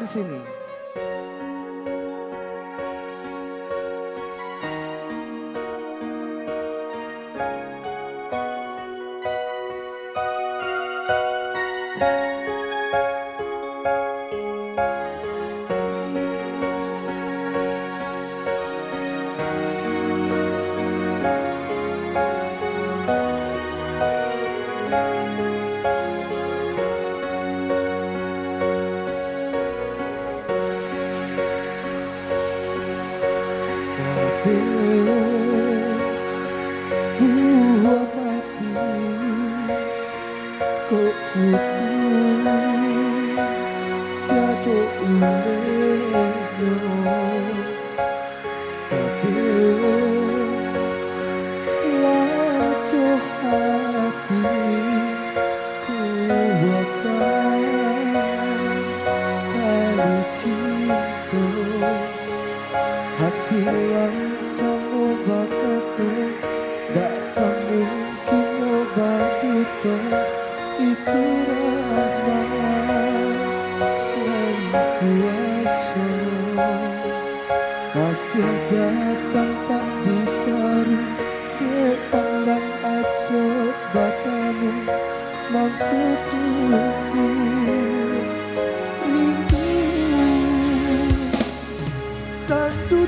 di sini. Buah mati kok putus tiada ulehnya, tapi lajo hati kuatkan kali cinta hati langsung bakatku gak mungkin obat itu rahmat dan kuasa kasih datang tak disaru pandang aja batamu mampu tunggu rindu tandu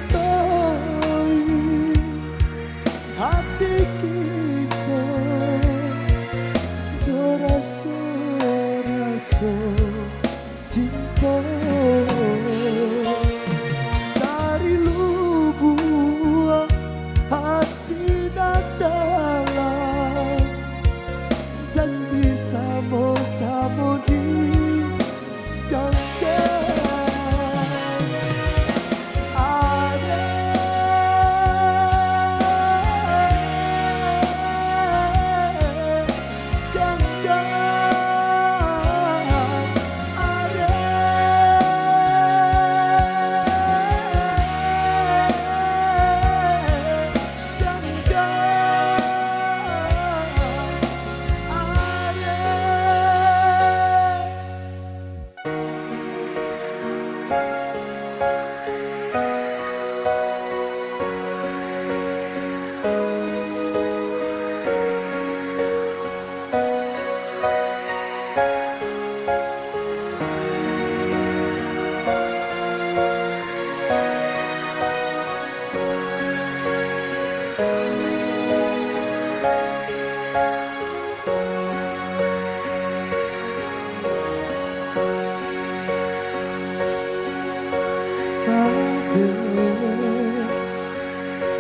hati kita rasa cinta dari lubuk hati dan dalam janji sama-sama di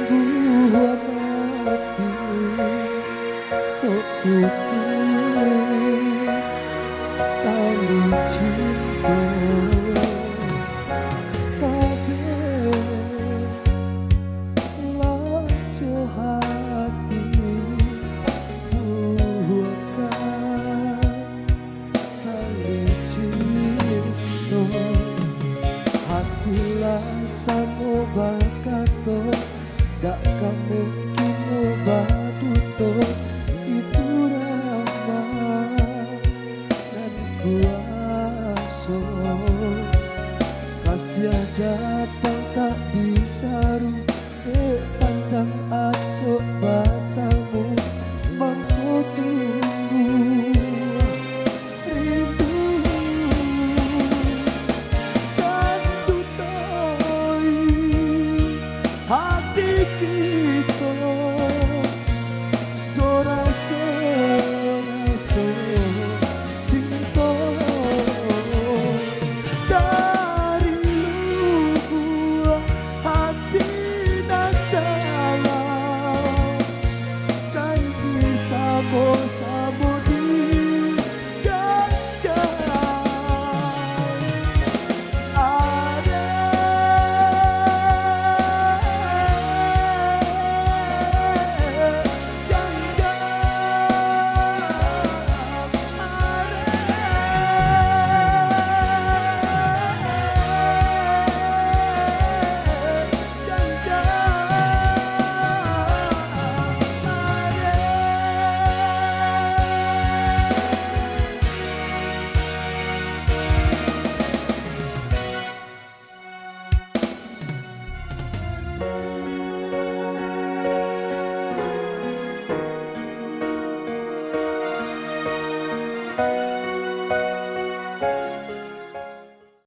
buah mati kok putus tali cinta lajo hati buahkan tali cinta hatilah sama bakato gak mungkin obat itu rahmat dan kuasa kasih datang tak disaru pandang aja batamu mampu tunggu rindu tandu hati kita rasa cinta dari lubuk